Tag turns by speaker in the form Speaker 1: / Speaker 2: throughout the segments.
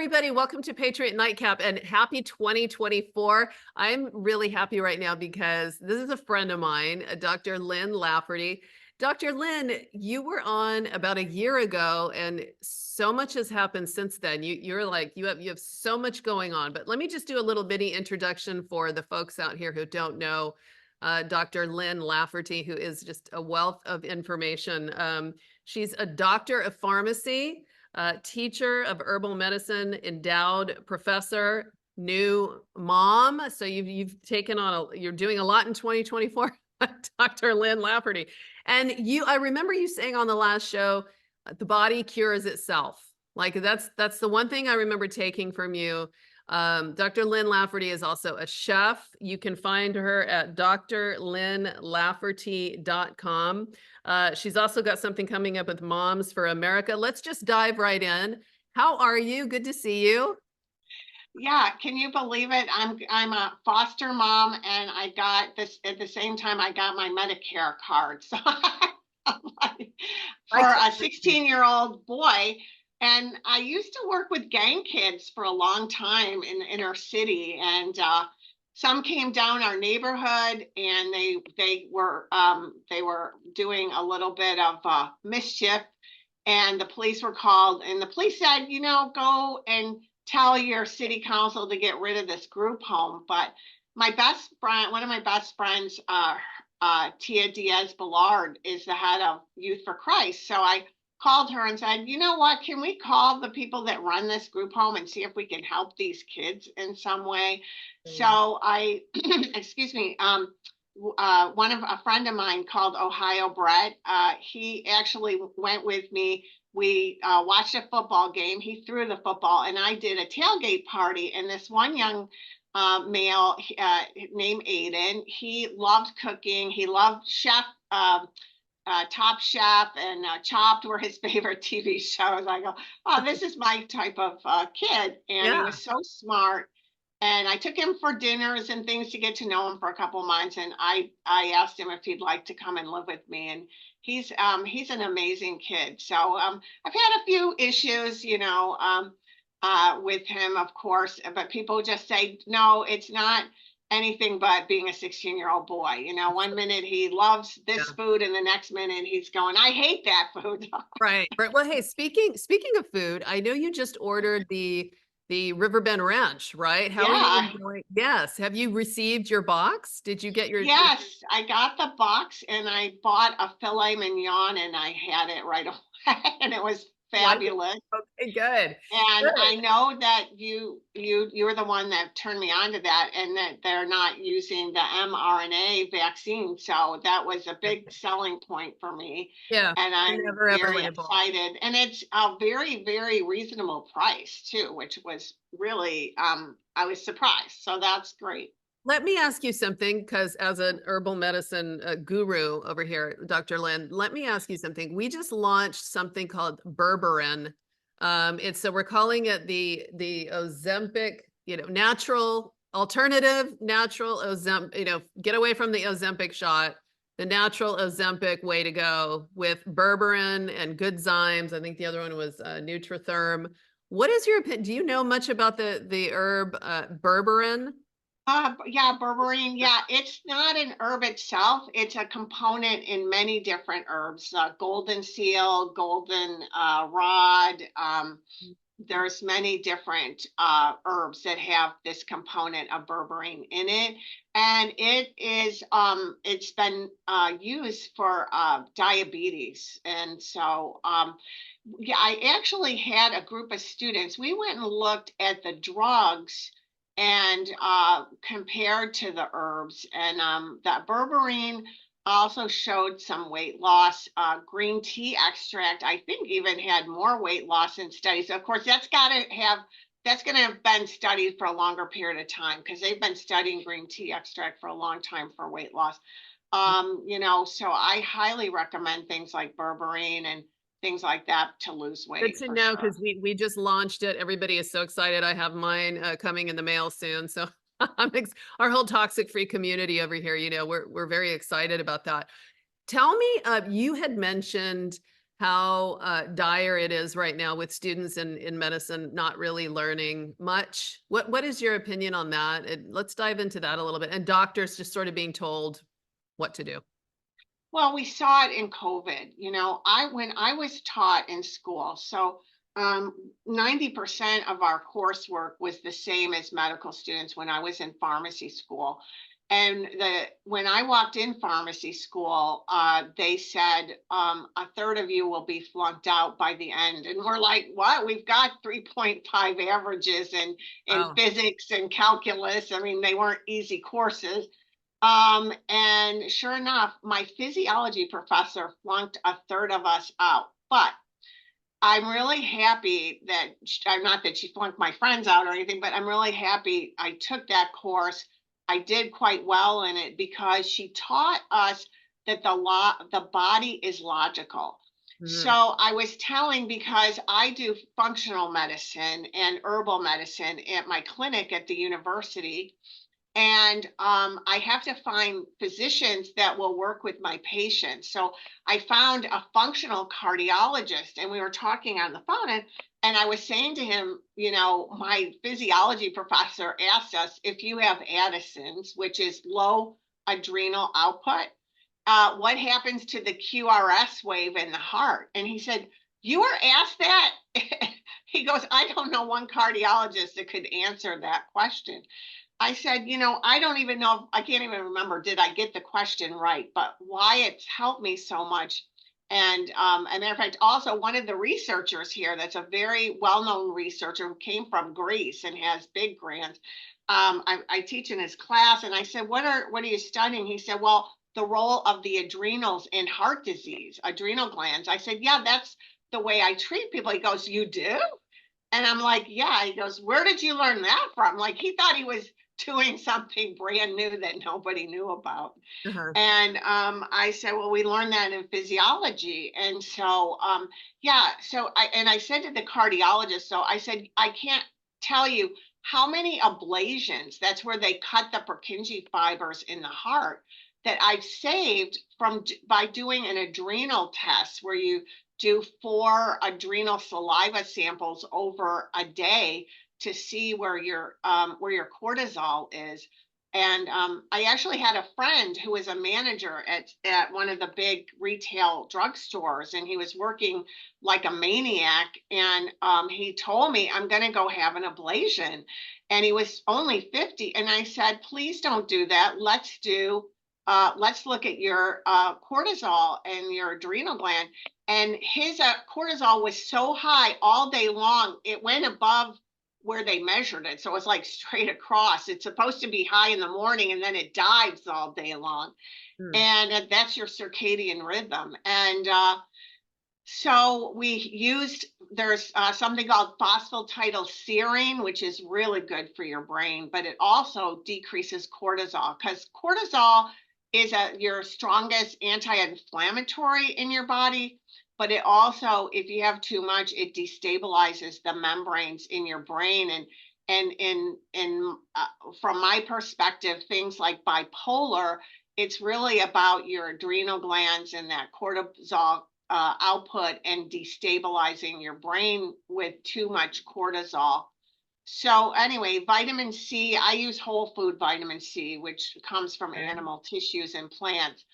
Speaker 1: everybody. Welcome to Patriot Nightcap and happy 2024. I'm really happy right now because this is a friend of mine, Dr. Lynn Lafferty. Dr. Lynn, you were on about a year ago and so much has happened since then. You have so much going on, but let me just do a little mini introduction for the folks out here who don't know Dr. Lynn Lafferty, who is just a wealth of information. She's a doctor of pharmacy, teacher of herbal medicine, endowed professor, new mom. So you've taken on you're doing a lot in 2024, Dr. Lynn Lafferty. And I remember you saying on the last show, the body cures itself. Like that's the one thing I remember taking from you. Dr. Lynn Lafferty is also a chef. You can find her at drlynnlafferty.com. She's also got something coming up with Moms for America. Let's just dive right in. How are you? Good to see you.
Speaker 2: Yeah, can you believe it? I'm a foster mom, and I got this at the same time I got my Medicare card. So for a 16-year-old boy, and I used to work with gang kids for a long time in the inner city, and some came down our neighborhood, and they were doing a little bit of mischief, and the police were called, and the police said, go and tell your city council to get rid of this group home. But one of my best friends, Tia Diaz-Balart, is the head of Youth for Christ. So I called her and said, you know what, can we call the people that run this group home and see if we can help these kids in some way? So I, excuse me, a friend of mine called Ohio Brett. He actually went with me. We watched a football game. He threw the football, and I did a tailgate party. And this one young male named Aiden, he loved cooking. He loved Top Chef, and Chopped were his favorite TV shows. I go, oh, this is my type of kid. And he was so smart. And I took him for dinners and things to get to know him for a couple months. And I asked him if he'd like to come and live with me. And he's an amazing kid. So I've had a few issues, with him, of course, but people just say, no, it's not anything but being a 16-year-old boy. One minute he loves this food, and the next minute he's going, I hate that food.
Speaker 1: Right. Well, hey, speaking of food, I know you just ordered the Riverbend Ranch, right? How are you enjoying? Yes. Have you received your box? Did you get your?
Speaker 2: Yes, I got the box, and I bought a filet mignon, and I had it right away, and it was fabulous.
Speaker 1: Okay, good.
Speaker 2: And
Speaker 1: Good.
Speaker 2: I know that you were the one that turned me on to that, and that they're not using the mRNA vaccine. So that was a big selling point for me.
Speaker 1: Yeah.
Speaker 2: And I'm very excited. And it's a very, very reasonable price too, which was really, I was surprised. So that's great.
Speaker 1: Let me ask you something, because as an herbal medicine guru over here, Dr. Lynn, let me ask you something. We just launched something called BERBERINE. We're calling it the Ozempic, natural alternative, natural Ozempic, get away from the Ozempic shot, the natural Ozempic way to go with berberine and good zymes. I think the other one was Nutritherm. What is your opinion? Do you know much about the herb berberine?
Speaker 2: Yeah, berberine. Yeah, it's not an herb itself. It's a component in many different herbs. Golden seal, golden rod. There's many different herbs that have this component of berberine in it, and it's been used for diabetes. And so yeah, I actually had a group of students. We went and looked at the drugs and compared to the herbs, and that berberine also showed some weight loss. Green tea extract, I think, even had more weight loss in studies. Of course, that's going to have been studied for a longer period of time, because they've been studying green tea extract for a long time for weight loss. So I highly recommend things like berberine and things like that to lose weight.
Speaker 1: Good to know, because we just launched it. Everybody is so excited. I have mine coming in the mail soon. So our whole toxic free community over here, we're very excited about that. Tell me, you had mentioned how dire it is right now with students in medicine not really learning much. What is your opinion on that? Let's dive into that a little bit. And doctors just sort of being told what to do.
Speaker 2: Well, we saw it in COVID. When I was taught in school, so 90% of our coursework was the same as medical students when I was in pharmacy school. And when I walked in pharmacy school, they said a third of you will be flunked out by the end. And we're like, what? We've got 3.5 averages in
Speaker 1: Wow.
Speaker 2: physics and calculus. I mean, they weren't easy courses. And sure enough, my physiology professor flunked a third of us out. But I'm really happy that I'm not that she flunked my friends out or anything, but I'm really happy I took that course. I did quite well in it because she taught us that the body is logical. So
Speaker 1: Mhm.
Speaker 2: I was telling, because I do functional medicine and herbal medicine at my clinic at the university, and I have to find physicians that will work with my patients. So I found a functional cardiologist, and we were talking on the phone, and I was saying to him, my physiology professor asked us, if you have Addison's, which is low adrenal output, what happens to the QRS wave in the heart? And he said, you were asked that? He goes, I don't know one cardiologist that could answer that question. I said, I don't even know, I can't even remember, did I get the question right? But why it's helped me so much. And a matter of fact, also one of the researchers here, that's a very well-known researcher who came from Greece and has big grants. I teach in his class, and I said, what are you studying? He said, well, the role of the adrenals in heart disease, adrenal glands. I said, yeah, that's the way I treat people. He goes, you do? And I'm like, yeah. He goes, where did you learn that from? Like, he thought he was doing something brand new that nobody knew about.
Speaker 1: Uh-huh.
Speaker 2: And I said, well, we learned that in physiology. And so, yeah, I said to the cardiologist, so I said, I can't tell you how many ablations, that's where they cut the Purkinje fibers in the heart, that I've saved by doing an adrenal test where you do 4 adrenal saliva samples over a day to see where your cortisol is. And I actually had a friend who was a manager at one of the big retail drugstores, and he was working like a maniac. And he told me, I'm going to go have an ablation. And he was only 50. And I said, please don't do that. Let's look at your cortisol and your adrenal gland. And his cortisol was so high all day long, it went above where they measured it. So it's like straight across. It's supposed to be high in the morning, and then it dives all day long.
Speaker 1: Mm.
Speaker 2: And that's your circadian rhythm. And so there's something called phosphatidylserine, which is really good for your brain, but it also decreases cortisol, because cortisol is your strongest anti-inflammatory in your body. But it also, if you have too much, it destabilizes the membranes in your brain. And from my perspective, things like bipolar, it's really about your adrenal glands and that cortisol output, and destabilizing your brain with too much cortisol. So anyway, vitamin C, I use whole food vitamin C, which comes from
Speaker 1: Okay.
Speaker 2: animal tissues and plants.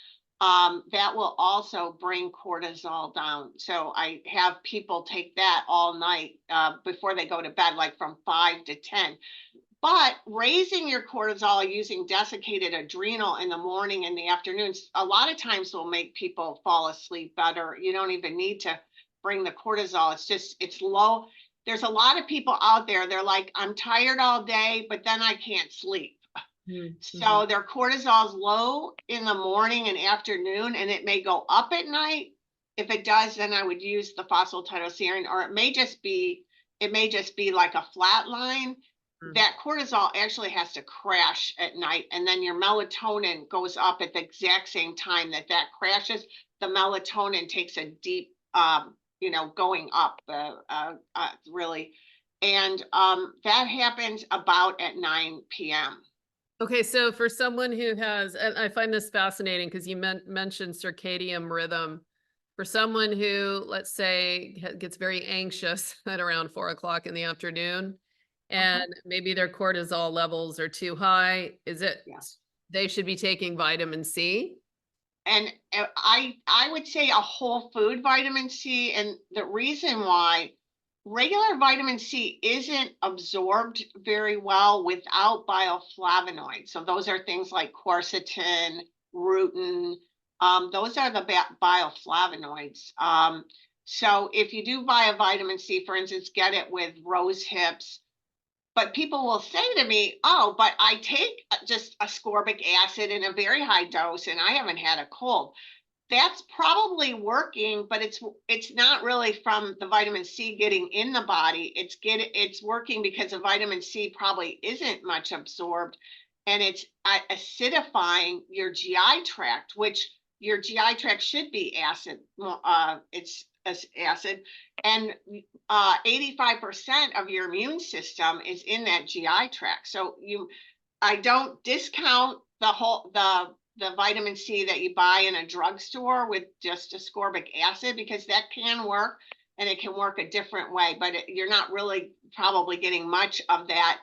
Speaker 2: That will also bring cortisol down. So I have people take that all night before they go to bed, like from 5 to 10. But raising your cortisol using desiccated adrenal in the morning and the afternoons, a lot of times will make people fall asleep better. You don't even need to bring the cortisol. It's low. There's a lot of people out there, they're like, I'm tired all day, but then I can't sleep.
Speaker 1: Mm-hmm.
Speaker 2: So their cortisol's low in the morning and afternoon, and it may go up at night. If it does, then I would use the phosphatidylserine, or it may just be like a flat line. That cortisol actually has to crash at night, and then your melatonin goes up at the exact same time that crashes. The melatonin takes a deep, going up, really. And that happens about at 9 p.m.
Speaker 1: Okay, so for someone who has, and I find this fascinating because you mentioned circadian rhythm. for someone who, let's say, gets very anxious at around 4 o'clock in the afternoon,
Speaker 2: Uh-huh.
Speaker 1: and maybe their cortisol levels are too high, is it
Speaker 2: Yeah.
Speaker 1: they should be taking vitamin C?
Speaker 2: And I would say a whole food vitamin C, and the reason why regular vitamin C isn't absorbed very well without bioflavonoids. So those are things like quercetin, rutin. Those are the bioflavonoids. So if you do buy a vitamin C, for instance, get it with rose hips. But people will say to me, "Oh, but I take just ascorbic acid in a very high dose, and I haven't had a cold." That's probably working, but it's not really from the vitamin C getting in the body. It's working because the vitamin C probably isn't much absorbed, and it's acidifying your GI tract, which your GI tract should be acid. It's acid, and 85% of your immune system is in that GI tract. So I don't discount the vitamin C that you buy in a drugstore with just ascorbic acid, because that can work, and it can work a different way, but you're not really probably getting much of that,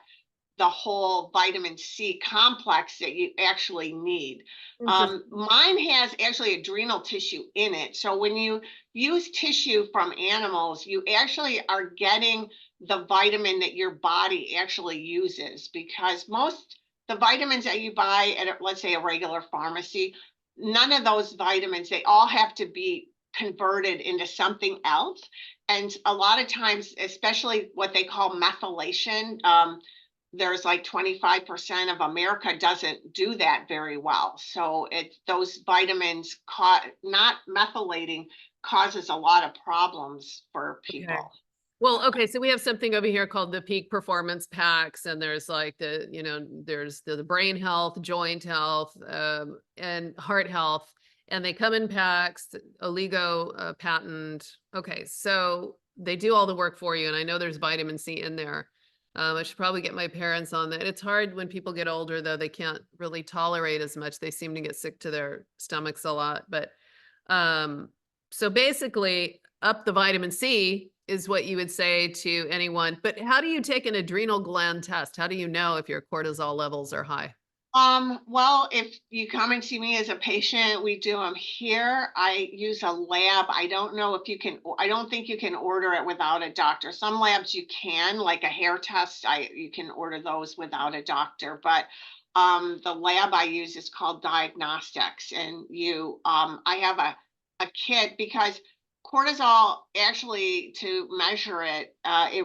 Speaker 2: the whole vitamin C complex that you actually need.
Speaker 1: Interesting.
Speaker 2: Mine has actually adrenal tissue in it. So when you use tissue from animals, you actually are getting the vitamin that your body actually uses, because most the vitamins that you buy at, let's say, a regular pharmacy, none of those vitamins, they all have to be converted into something else. And a lot of times, especially what they call methylation, there's like 25% of America doesn't do that very well. So those vitamins not methylating causes a lot of problems for
Speaker 1: Okay.
Speaker 2: people.
Speaker 1: Well, okay, so we have something over here called the peak performance packs, and there's like there's the brain health, joint health, and heart health, and they come in packs, oligo patent. Okay, so they do all the work for you, and I know there's vitamin C in there. I should probably get my parents on that. It's hard when people get older, though; they can't really tolerate as much. They seem to get sick to their stomachs a lot, but um, so basically, up the vitamin C is what you would say to anyone. But how do you take an adrenal gland test? How do you know if your cortisol levels are high?
Speaker 2: Well, if you come and see me as a patient, we do them here. I use a lab. I don't know if you can, I don't think you can order it without a doctor. Some labs you can, like a hair test, you can order those without a doctor. But the lab I use is called diagnostics. And I have a kit, because cortisol, actually, to measure it, you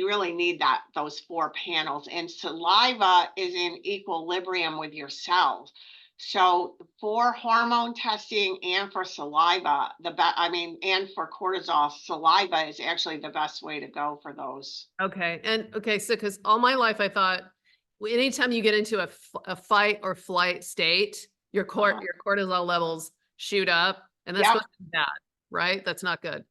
Speaker 2: really need those four panels, and saliva is in equilibrium with your cells. So for hormone testing and for saliva, and for cortisol, saliva is actually the best way to go for those.
Speaker 1: Okay. And okay, so because all my life I thought anytime you get into a fight or flight state,
Speaker 2: Uh-huh.
Speaker 1: your cortisol levels shoot up, and that's
Speaker 2: Yep.
Speaker 1: supposed to be bad, right? That's not good.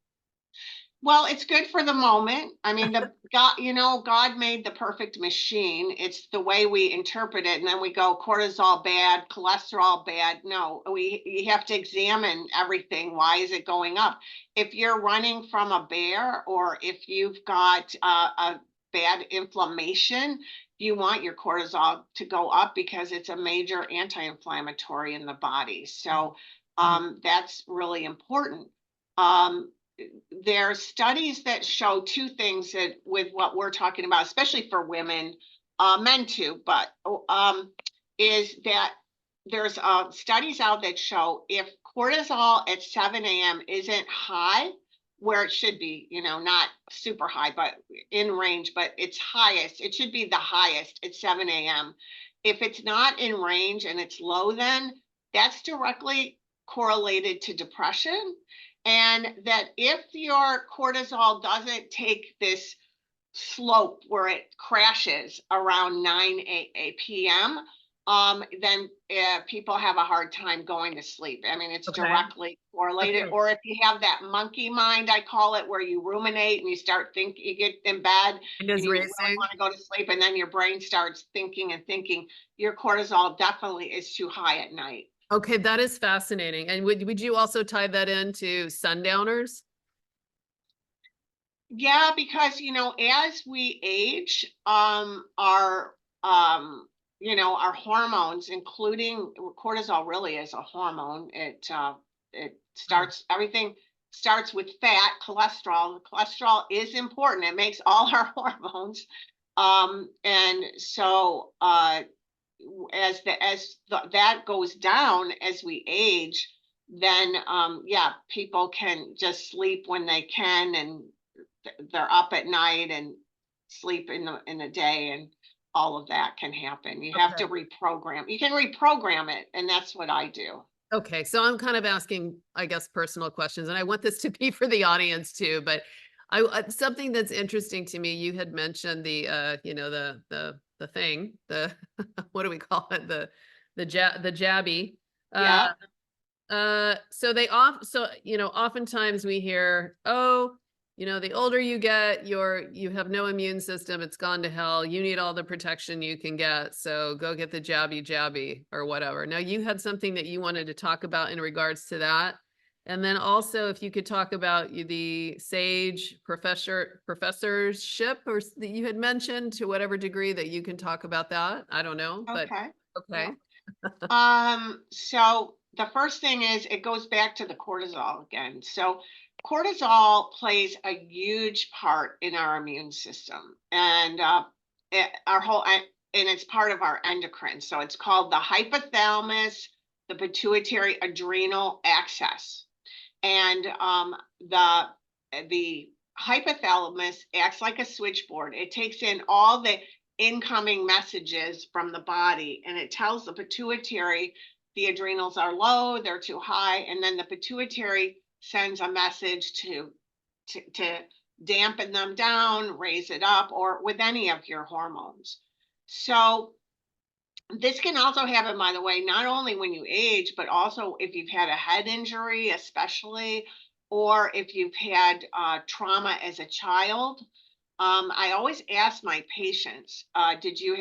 Speaker 2: Well, it's good for the moment. I mean, God made the perfect machine. It's the way we interpret it. And then we go cortisol bad, cholesterol bad. No, you have to examine everything. Why is it going up? If you're running from a bear, or if you've got a bad inflammation, you want your cortisol to go up, because it's a major anti-inflammatory in the body. So
Speaker 1: Mhm.
Speaker 2: that's really important. Um, there are studies that show two things that with what we're talking about, especially for women, men too, but is that there's studies out that show if cortisol at 7 a.m. isn't high, where it should be, not super high, but in range, but it's highest, it should be the highest at 7 a.m. If it's not in range and it's low, then that's directly correlated to depression. And that if your cortisol doesn't take this slope where it crashes around 9 p.m., then people have a hard time going to sleep. I mean, it's
Speaker 1: Okay.
Speaker 2: directly correlated.
Speaker 1: Okay.
Speaker 2: Or if you have that monkey mind, I call it, where you ruminate and you start thinking, you get in bed
Speaker 1: Mind
Speaker 2: and
Speaker 1: is
Speaker 2: you really
Speaker 1: racing.
Speaker 2: want to go to sleep, and then your brain starts thinking and thinking, your cortisol definitely is too high at night.
Speaker 1: Okay, that is fascinating. And would you also tie that into sundowners?
Speaker 2: Yeah, because as we age, our hormones, including cortisol, really is a hormone. It
Speaker 1: Mm,
Speaker 2: starts everything starts with fat, cholesterol. Cholesterol is important. It makes all our hormones. And so that goes down as we age, then yeah, people can just sleep when they can, and they're up at night and sleep in the day, and all of that can happen. You have
Speaker 1: okay.
Speaker 2: to reprogram. You can reprogram it, and that's what I do.
Speaker 1: Okay, so I'm kind of asking, I guess, personal questions, and I want this to be for the audience too. But something that's interesting to me, you had mentioned the thing, the what do we call it, the jabby. Uh,
Speaker 2: Yeah.
Speaker 1: oftentimes we hear, oh, the older you get, you have no immune system, it's gone to hell. You need all the protection you can get. So go get the jabby or whatever. Now you had something that you wanted to talk about in regards to that. And then also if you could talk about the sage professorship that you had mentioned, to whatever degree that you can talk about that. I don't know, but
Speaker 2: Okay.
Speaker 1: okay.
Speaker 2: Yeah. So the first thing is, it goes back to the cortisol again. So cortisol plays a huge part in our immune system, and our whole, and it's part of our endocrine. So it's called the hypothalamus, the pituitary adrenal axis, and the hypothalamus acts like a switchboard. It takes in all the incoming messages from the body, and it tells the pituitary the adrenals are low, they're too high, and then the pituitary sends a message to dampen them down, raise it up, or with any of your hormones. So this can also happen, by the way, not only when you age, but also if you've had a head injury, especially, or if you've had trauma as a child. I always ask my patients, did you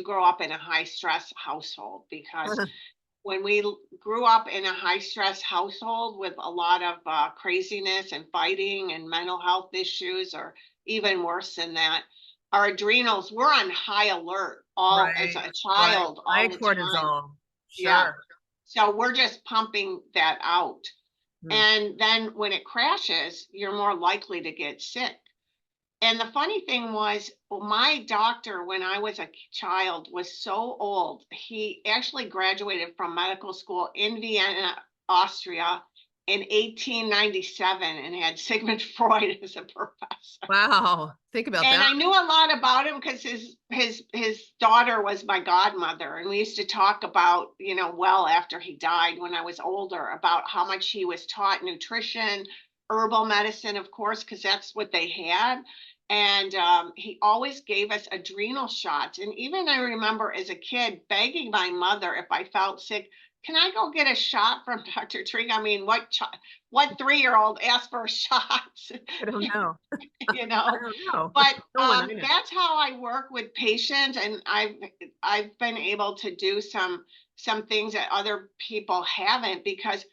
Speaker 2: grow up in a high stress household? Because when we grew up in a high stress household with a lot of craziness and fighting and mental health issues, or even worse than that, our adrenals were on high alert all as
Speaker 1: Right,
Speaker 2: a
Speaker 1: right.
Speaker 2: child all
Speaker 1: High
Speaker 2: the time.
Speaker 1: cortisol.
Speaker 2: Yeah.
Speaker 1: Sure.
Speaker 2: So we're just pumping that out.
Speaker 1: Mm.
Speaker 2: And then when it crashes, you're more likely to get sick. And the funny thing was, my doctor, when I was a child, was so old. He actually graduated from medical school in Vienna, Austria in 1897, and had Sigmund Freud as a professor.
Speaker 1: Wow. Think about
Speaker 2: And
Speaker 1: that.
Speaker 2: I knew a lot about him because his daughter was my godmother, and we used to talk about, well after he died, when I was older, about how much he was taught nutrition, herbal medicine, of course, because that's what they had. And he always gave us adrenal shots. And even I remember as a kid begging my mother, if I felt sick, can I go get a shot from Dr. Trig? I mean, what 3-year-old asked for shots?
Speaker 1: I don't know.
Speaker 2: you
Speaker 1: I
Speaker 2: know
Speaker 1: don't know.
Speaker 2: but
Speaker 1: No one I know.
Speaker 2: that's how I work with patients, and I've been able to do some things that other people haven't, because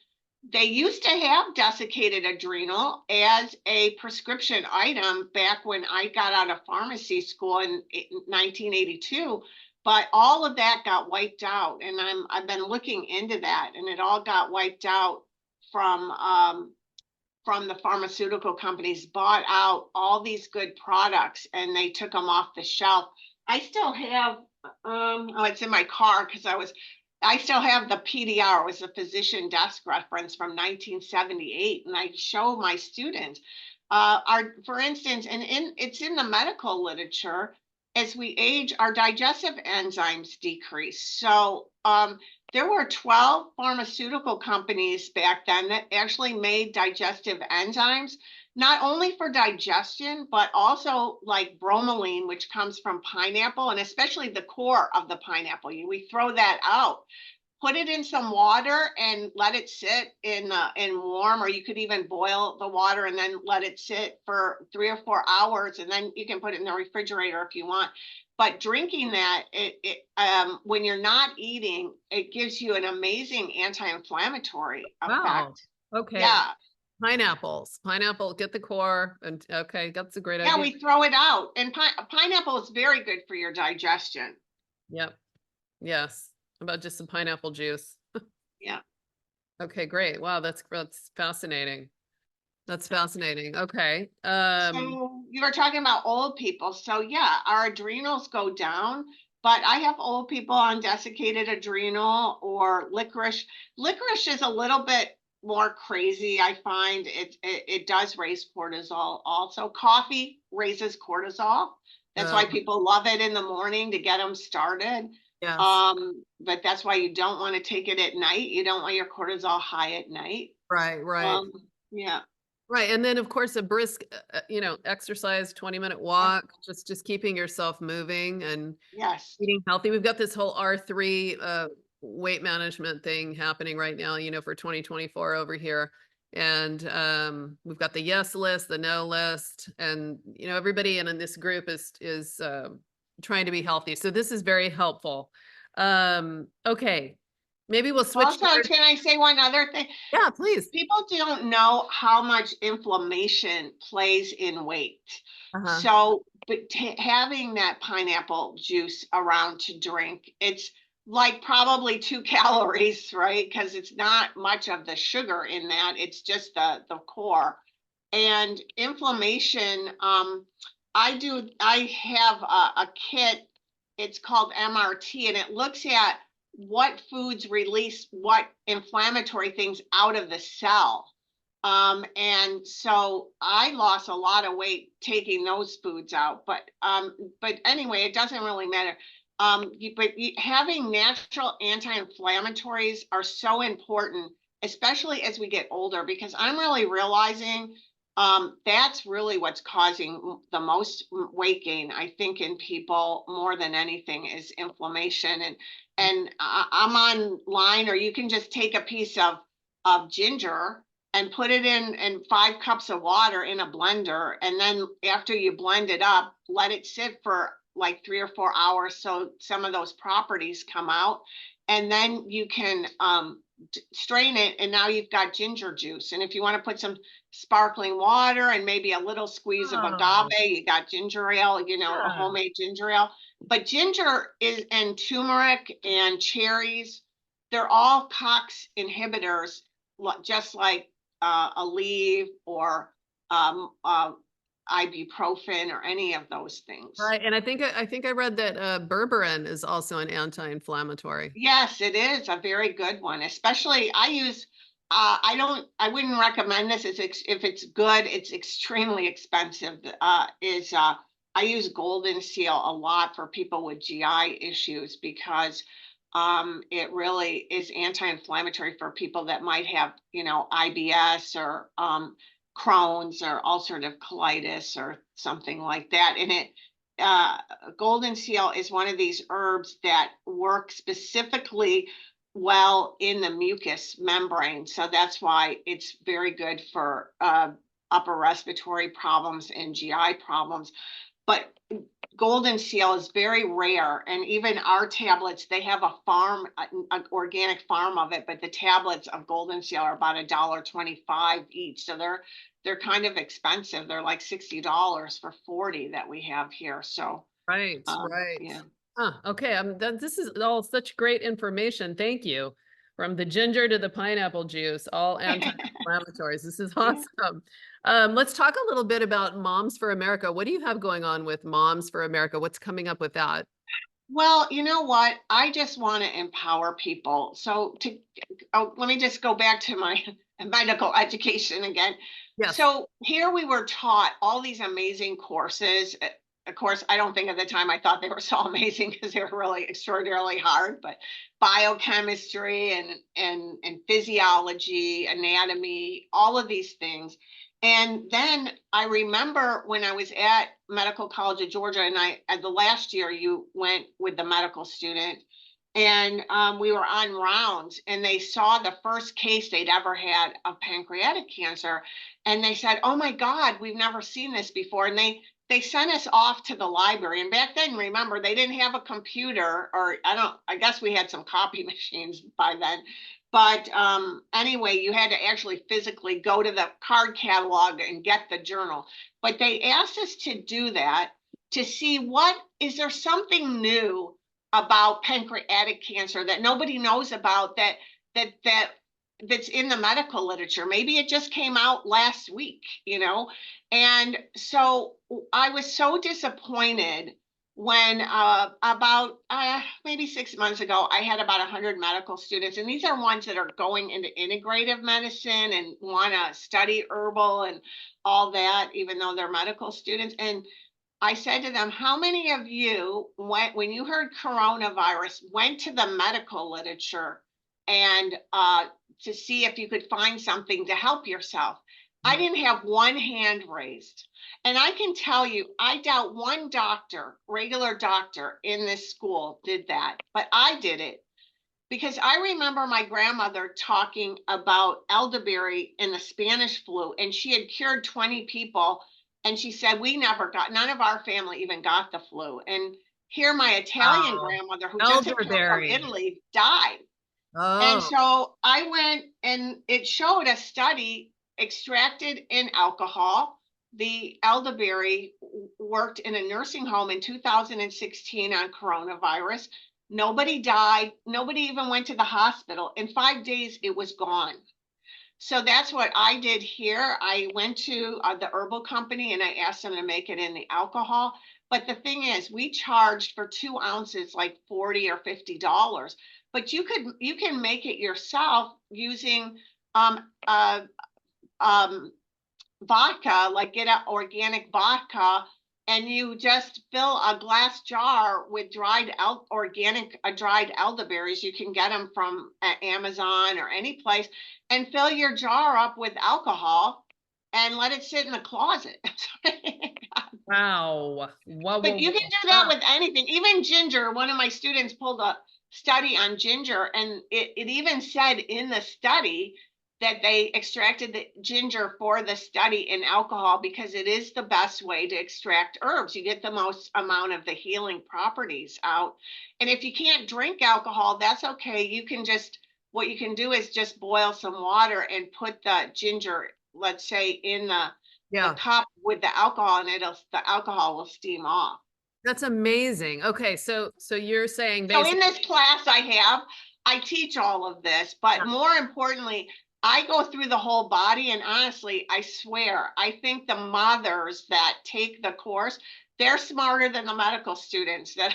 Speaker 2: they used to have desiccated adrenal as a prescription item back when I got out of pharmacy school in 1982, but all of that got wiped out, and I've been looking into that, and it all got wiped out from the pharmaceutical companies bought out all these good products, and they took them off the shelf. I still have oh, it's in my car, because I still have the PDR. It was a physician desk reference from 1978, and I show my students for instance, and it's in the medical literature, as we age, our digestive enzymes decrease. So there were 12 pharmaceutical companies back then that actually made digestive enzymes, not only for digestion, but also like bromelain, which comes from pineapple, and especially the core of the pineapple. We throw that out. Put it in some water and let it sit in warm, or you could even boil the water and then let it sit for 3 or 4 hours, and then you can put it in the refrigerator if you want. But drinking that, when you're not eating, it gives you an amazing anti-inflammatory
Speaker 1: Wow.
Speaker 2: effect.
Speaker 1: Okay.
Speaker 2: Yeah.
Speaker 1: Pineapple, get the core. And okay, that's a great
Speaker 2: Yeah,
Speaker 1: idea.
Speaker 2: we throw it out. And pineapple is very good for your digestion.
Speaker 1: Yep. Yes. How about just some pineapple juice?
Speaker 2: Yeah.
Speaker 1: Okay, great. Wow, that's fascinating. That's fascinating. Okay.
Speaker 2: So you were talking about old people. So yeah, our adrenals go down, but I have old people on desiccated adrenal or licorice. Licorice is a little bit more crazy. I find it does raise cortisol also. Coffee raises cortisol. That's why
Speaker 1: uh,
Speaker 2: people love it in the morning to get them started.
Speaker 1: yes.
Speaker 2: But that's why you don't want to take it at night. You don't want your cortisol high at night.
Speaker 1: Right, right.
Speaker 2: Um, yeah.
Speaker 1: Right. And then of course a brisk exercise, 20-minute
Speaker 2: Yeah.
Speaker 1: walk, just keeping yourself moving and
Speaker 2: Yes.
Speaker 1: eating healthy. We've got this whole R3 weight management thing happening right now, for 2024 over here. And we've got the yes list, the no list, and everybody in this group is trying to be healthy. So this is very helpful. Okay, maybe we'll switch
Speaker 2: Also,
Speaker 1: gears.
Speaker 2: can I say one other thing?
Speaker 1: Yeah, please.
Speaker 2: People don't know how much inflammation plays in weight.
Speaker 1: Uh-huh.
Speaker 2: So, but having that pineapple juice around to drink, it's like probably 2 calories, right? Because it's not much of the sugar in that. It's just the core. And inflammation, I have a kit, it's called MRT, and it looks at what foods release what inflammatory things out of the cell. And so I lost a lot of weight taking those foods out, but anyway, it doesn't really matter. Having natural anti-inflammatories are so important, especially as we get older, because I'm really realizing that's really what's causing the most weight gain, I think, in people more than anything is inflammation. And I'm online, or you can just take a piece of ginger and put it in 5 cups of water in a blender. And then after you blend it up, let it sit for like 3 or 4 hours so some of those properties come out. And then you can strain it, and now you've got ginger juice. And if you want to put some sparkling water and maybe a little squeeze of agave,
Speaker 1: Oh,
Speaker 2: you got ginger ale, a
Speaker 1: yeah.
Speaker 2: homemade ginger ale. But ginger is, and turmeric and cherries, they're all COX inhibitors, just like Aleve or ibuprofen or any of those things.
Speaker 1: Right. And I think I read that berberine is also an anti-inflammatory.
Speaker 2: Yes, it is a very good one. Especially, I wouldn't recommend this. If it's good, it's extremely expensive. I use Golden Seal a lot for people with GI issues because it really is anti-inflammatory for people that might have, IBS or Crohn's or ulcerative colitis or something like that. And uh, Golden Seal is one of these herbs that work specifically well in the mucous membrane. So that's why it's very good for upper respiratory problems and GI problems. But Golden Seal is very rare, and even our tablets, they have a farm, an organic farm of it, but the tablets of Golden Seal are about $1.25 each. So they're kind of expensive. They're like $60 for 40 that we have here. So
Speaker 1: Right, right.
Speaker 2: yeah.
Speaker 1: Okay. This is all such great information. Thank you. From the ginger to the pineapple juice, all anti-inflammatories. This is
Speaker 2: Yeah.
Speaker 1: awesome. Let's talk a little bit about Moms for America. What do you have going on with Moms for America? What's coming up with that?
Speaker 2: Well, you know what? I just want to empower people. Let me just go back to my medical education again.
Speaker 1: Yes.
Speaker 2: So here we were taught all these amazing courses. Of course, I don't think at the time I thought they were so amazing because they were really extraordinarily hard, but biochemistry and physiology, anatomy, all of these things. And then I remember when I was at Medical College of Georgia, and at the last year you went with the medical student, and we were on rounds, and they saw the first case they'd ever had of pancreatic cancer, and they said, "Oh my God, we've never seen this before." And they they sent us off to the library. And back then, remember, they didn't have a computer, or I guess we had some copy machines by then. But anyway, you had to actually physically go to the card catalog and get the journal. But they asked us to do that to see is there something new about pancreatic cancer that nobody knows about that's in the medical literature. Maybe it just came out last week, And so I was so disappointed when about maybe 6 months ago, I had about 100 medical students, and these are ones that are going into integrative medicine and want to study herbal and all that, even though they're medical students. And I said to them, how many of you, when you heard coronavirus, went to the medical literature and to see if you could find something to help yourself? I didn't have one hand raised. And I can tell you, I doubt one doctor, regular doctor in this school did that, but I did it because I remember my grandmother talking about elderberry in the Spanish flu, and she had cured 20 people. And she said, none of our family even got the flu. And here my Italian grandmother, who just had come from Italy, died. And so I went, and it showed a study extracted in alcohol. The elderberry worked in a nursing home in 2016 on coronavirus. Nobody died. Nobody even went to the hospital. In 5 days, it was gone. So that's what I did here. I went to the herbal company and I asked them to make it in the alcohol. But the thing is, we charged for 2 ounces like $40 or $50. But you can make it yourself using vodka, like get an organic vodka, and you just fill a glass jar with dried elderberries. You can get them from Amazon or any place, and fill your jar up with alcohol and let it sit in the closet.
Speaker 1: Wow.
Speaker 2: But you can do that with anything, even ginger. One of my students pulled a study on ginger, and it even said in the study that they extracted the ginger for the study in alcohol because it is the best way to extract herbs. You get the most amount of the healing properties out. And if you can't drink alcohol, that's okay. What you can do is just boil some water and put the ginger, let's say, in the cup with the alcohol, and the alcohol will steam off.
Speaker 1: That's amazing. Okay, so you're saying
Speaker 2: so in this class I teach all of this, but more importantly, I go through the whole body, and honestly, I swear, I think the mothers that take the course, they're smarter than the medical students that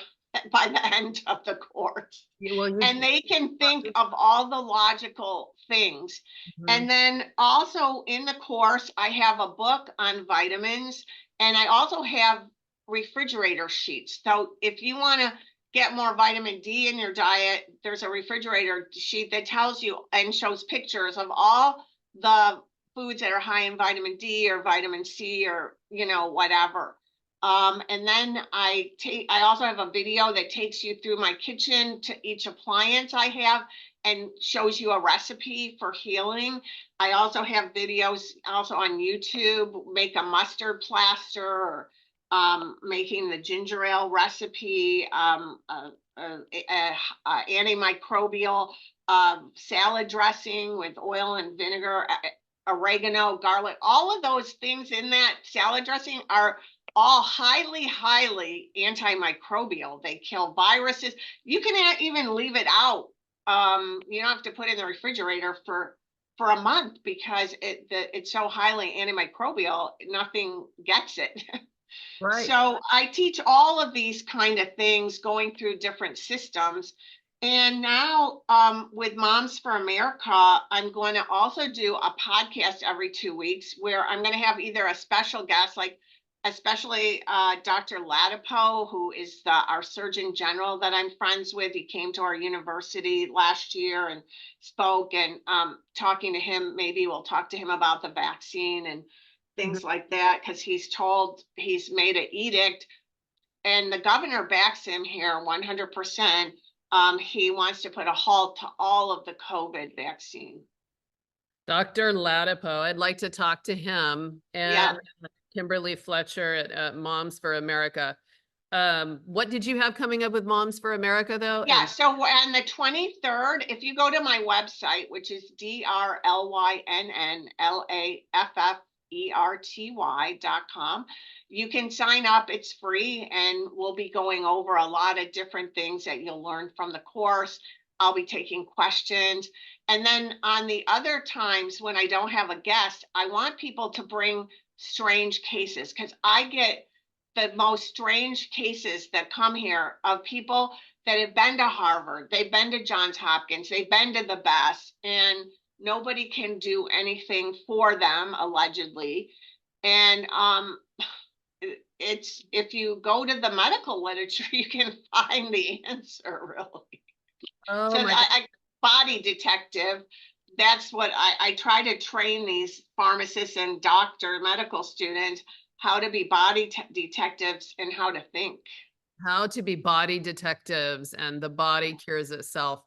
Speaker 2: by the end of the course. And they can think of all the logical things. And then also in the course, I have a book on vitamins, and I also have refrigerator sheets. So if you want to get more vitamin D in your diet, there's a refrigerator sheet that tells you and shows pictures of all the foods that are high in vitamin D or vitamin C or, whatever. And then I also have a video that takes you through my kitchen to each appliance I have and shows you a recipe for healing. I also have videos also on YouTube, make a mustard plaster, or making the ginger ale recipe, antimicrobial salad dressing with oil and vinegar, oregano, garlic. All of those things in that salad dressing are all highly, highly antimicrobial. They kill viruses. You can even leave it out. You don't have to put it in the refrigerator for a month because it's so highly antimicrobial, nothing gets it.
Speaker 1: Right.
Speaker 2: So I teach all of these kind of things going through different systems. And now with Moms for America, I'm going to also do a podcast every 2 weeks where I'm going to have either a special guest, like especially Dr. Latipo, who is our Surgeon General that I'm friends with. He came to our university last year and spoke, and talking to him, maybe we'll talk to him about the vaccine and things like that, because he's made an edict, and the governor backs him here 100%. He wants to put a halt to all of the COVID vaccine.
Speaker 1: Dr. Latipo, I'd like to talk to him. And Kimberly Fletcher at Moms for America. What did you have coming up with Moms for America though?
Speaker 2: Yeah, so on the 23rd, if you go to my website, which is DRLYNNLAFFERTY.com, you can sign up. It's free, and we'll be going over a lot of different things that you'll learn from the course. I'll be taking questions. And then on the other times when I don't have a guest, I want people to bring strange cases, because I get the most strange cases that come here of people that have been to Harvard, they've been to Johns Hopkins, they've been to the best, and nobody can do anything for them, allegedly. And it's, if you go to the medical literature, you can find the answer, really.
Speaker 1: Oh
Speaker 2: So
Speaker 1: my
Speaker 2: body detective, that's what I try to train these pharmacists and medical students how to be body detectives and how to think.
Speaker 1: How to be body detectives, and the body cures itself.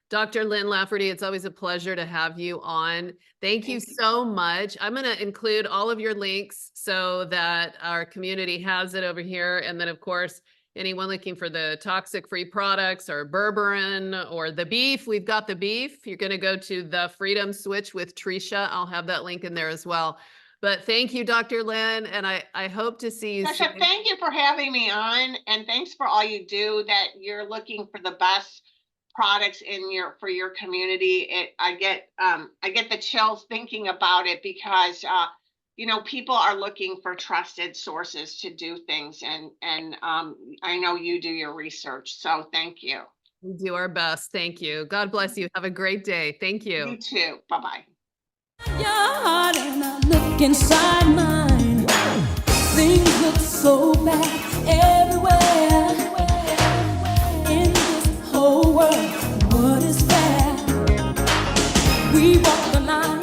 Speaker 1: Dr. Lynn Lafferty, it's always a pleasure to have you on. Thank you so much. I'm going to include all of your links so that our community has it over here. And then, of course, anyone looking for the toxic-free products or berberine or the beef, we've got the beef. You're going to go to the Freedom Switch with Tricia. I'll have that link in there as well. But thank you, Dr. Lynn, and I hope to see you
Speaker 2: Tasha,
Speaker 1: soon.
Speaker 2: thank you for having me on, and thanks for all you do, that you're looking for the best products for your community. I get the chills thinking about it, because you know, people are looking for trusted sources to do things, and I know you do your research, so thank you.
Speaker 1: We do our best. Thank you. God bless you. Have a great day. Thank you.
Speaker 2: You too. Bye-bye.
Speaker 3: Your heart and I look inside mine. Things look so bad everywhere. In this whole world, what is fair? We walk the line.